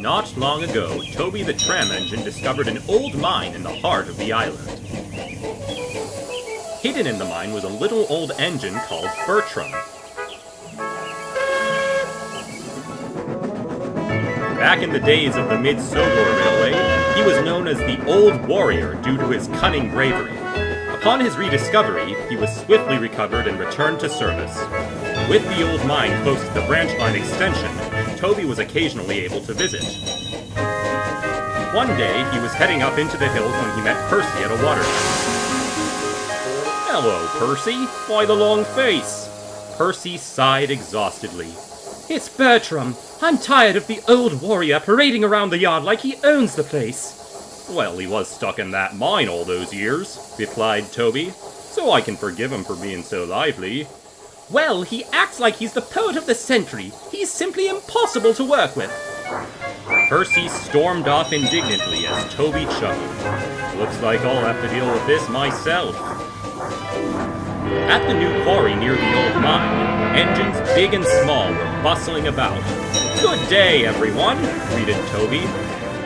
Not long ago, Toby the tram engine discovered an old mine in the heart of the island. Hidden in the mine was a little old engine called Bertram. Back in the days of the Mid-Sodor Railway, he was known as the Old Warrior due to his cunning bravery. Upon his rediscovery, he was swiftly recovered and returned to service. With the old mine close to the branch line extension, Toby was occasionally able to visit. One day, he was heading up into the hills when he met Percy at a water tower. "Hello, Percy. Why the long face?" Percy sighed exhaustedly. "It's Bertram. I'm tired of the old warrior parading around the yard like he owns the place." "Well, he was stuck in that mine all those years," replied Toby, "so I can forgive him for being so lively." "Well, he acts like he's the poet of the century. He's simply impossible to work with." Percy stormed off indignantly as Toby chuckled. "Looks like I'll have to deal with this myself." At the new quarry near the old mine, engines big and small were bustling about. "Good day, everyone," greeted Toby.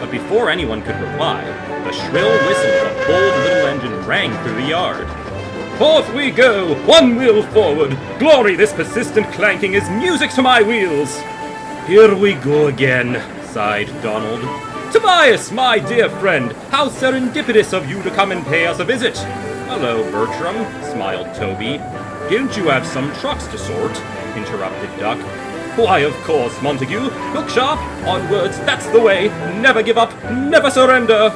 But before anyone could reply, the shrill whistle of a bold little engine rang through the yard. "Forth we go, one wheel forward. Glory, this persistent clanking is music to my wheels." "Here we go again," sighed Donald. "Tobias, my dear friend, how serendipitous of you to come and pay us a visit." "Hello, Bertram," smiled Toby. "Don't you have some trucks to sort?" interrupted Duck. "Why, of course, Montague. Look sharp, onwards, that's the way. Never give up, never surrender."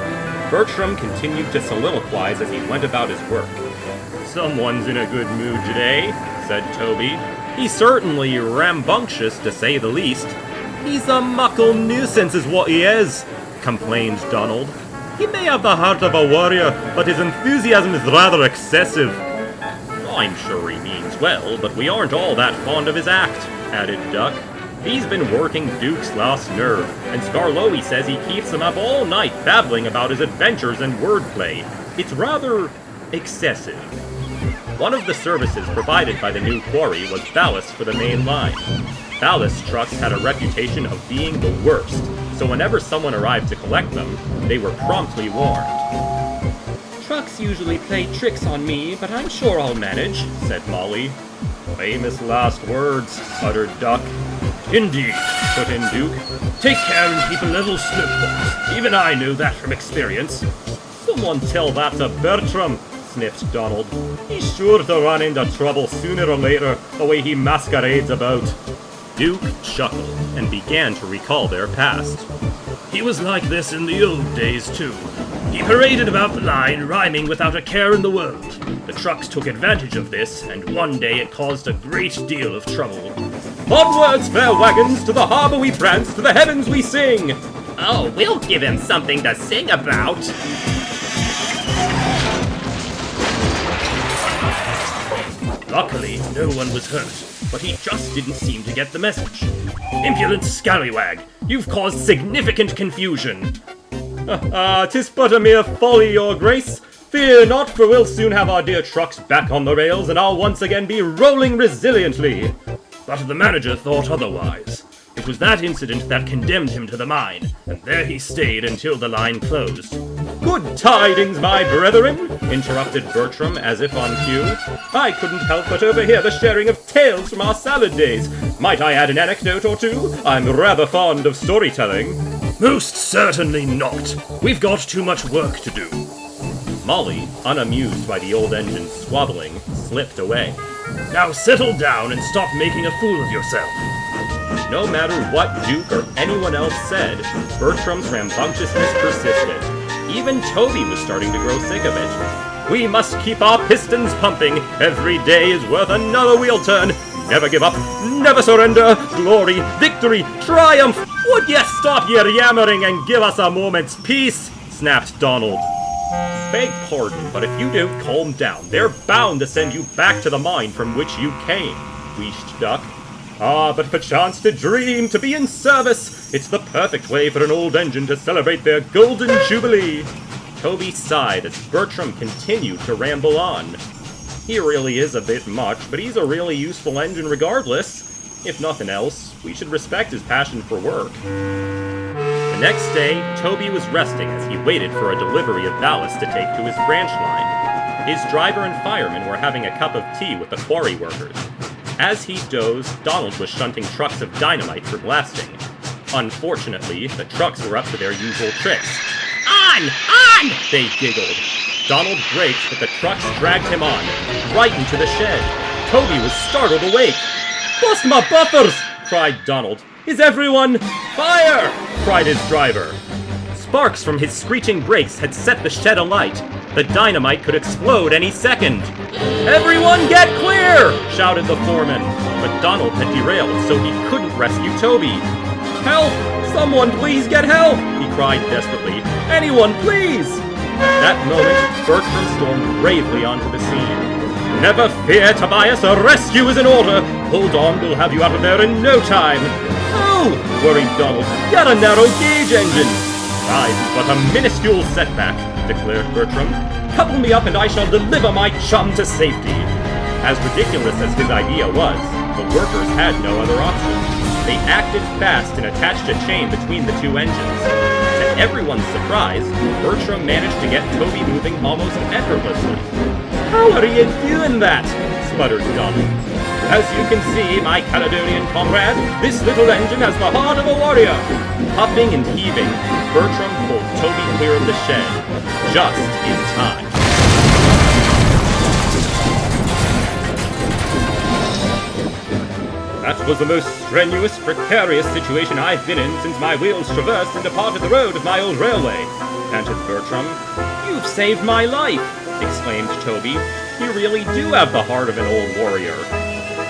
Bertram continued to soliloquize as he went about his work. "Someone's in a good mood today," said Toby. "He's certainly rambunctious, to say the least." "He's a muckle nuisance is what he is," complained Donald. "He may have the heart of a warrior, but his enthusiasm is rather excessive." "I'm sure he means well, but we aren't all that fond of his act," added Duck. "He's been working Duke's last nerve, and Scarloey says he keeps him up all night babbling about his adventures and wordplay. It's rather excessive." One of the services provided by the new quarry was ballast for the main line. Ballast trucks had a reputation of being the worst, so whenever someone arrived to collect them, they were promptly warned. "Trucks usually play tricks on me, but I'm sure I'll manage," said Molly. "Famous last words," uttered Duck. "Indeed," put in Duke. "Take care and keep a little snoop box. Even I know that from experience." "Someone tell that to Bertram," sniffed Donald. "He's sure to run into trouble sooner or later, the way he masquerades about." Duke chuckled and began to recall their past. "He was like this in the old days, too. He paraded about the line, rhyming without a care in the world. The trucks took advantage of this, and one day it caused a great deal of trouble. 'Onwards, fair wagons, to the harbor we prance, to the heavens we sing!'" "Oh, we'll give him something to sing about." Luckily, no one was hurt, but he just didn't seem to get the message. "Impudent scallywag, you've caused significant confusion." "'Tis but a mere folly, your grace. Fear not, for we'll soon have our dear trucks back on the rails, and I'll once again be rolling resiliently." But the manager thought otherwise. It was that incident that condemned him to the mine, and there he stayed until the line closed. "Good tidings, my brethren," interrupted Bertram as if on cue. "I couldn't help but overhear the sharing of tales from our salad days. Might I add an anecdote or two? I'm rather fond of storytelling." "Most certainly not. We've got too much work to do." Molly, unamused by the old engine's squabbling, slipped away. "Now settle down and stop making a fool of yourself." No matter what Duke or anyone else said, Bertram's rambunctiousness persisted. Even Toby was starting to grow sick of it. "We must keep our pistons pumping. Every day is worth another wheel turn. Never give up, never surrender. Glory, victory, triumph. Would ye stop your yammering and give us a moment's peace?" snapped Donald. "Beg pardon, but if you don't calm down, they're bound to send you back to the mine from which you came," wheezed Duck. "Ah, but perchance to dream, to be in service. It's the perfect way for an old engine to celebrate their golden jubilee." Toby sighed as Bertram continued to ramble on. "He really is a bit much, but he's a really useful engine regardless. If nothing else, we should respect his passion for work." The The next day, Toby was resting as he waited for a delivery of ballast to take to his branch line. His driver and fireman were having a cup of tea with the quarry workers. As he dozed, Donald was shunting trucks of dynamite for blasting. Unfortunately, the trucks were up to their usual tricks. On! On! They giggled. Donald braked, but the trucks dragged him on, right into the shed. Toby was startled awake. Bust my buffers! Cried Donald. Is everyone... Fire! Cried his driver. Sparks from his screeching brakes had set the shed alight. The dynamite could explode any second. Everyone get clear! Shouted the foreman. But Donald had derailed, so he couldn't rescue Toby. Help! Someone please get help! He cried desperately. Anyone, please! At that moment, Bertram stormed bravely onto the scene. Never fear, Tobias, a rescue is in order! Hold on, we'll have you out of there in no time! Oh! Worried Donald. Got a narrow gauge engine! I've but a minuscule setback, declared Bertram. Couple me up and I shall deliver my chum to safety. As ridiculous as his idea was, the workers had no other option. They acted fast and attached a chain between the two engines. To everyone's surprise, Bertram managed to get Toby moving almost effortlessly. How are you doing that? Sputtered Donald. As you can see, my Caledonian comrade, this little engine has the heart of a warrior. Puffing and heaving, Bertram pulled Toby clear of the shed, just in time. That was the most strenuous, precarious situation I've been in since my wheels traversed and departed the road of my old railway, panted Bertram. You've saved my life, exclaimed Toby. You really do have the heart of an old warrior.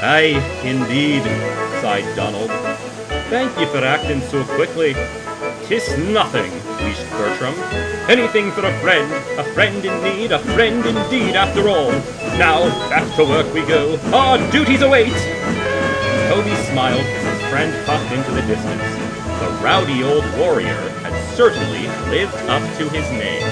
Aye, indeed, sighed Donald. Thank you for acting so quickly. 'Tis nothing, wheezed Bertram. Anything for a friend in need, a friend indeed after all. Now, back to work we go. Our duties await! Toby smiled as his friend puffed into the distance. The rowdy old warrior had certainly lived up to his name.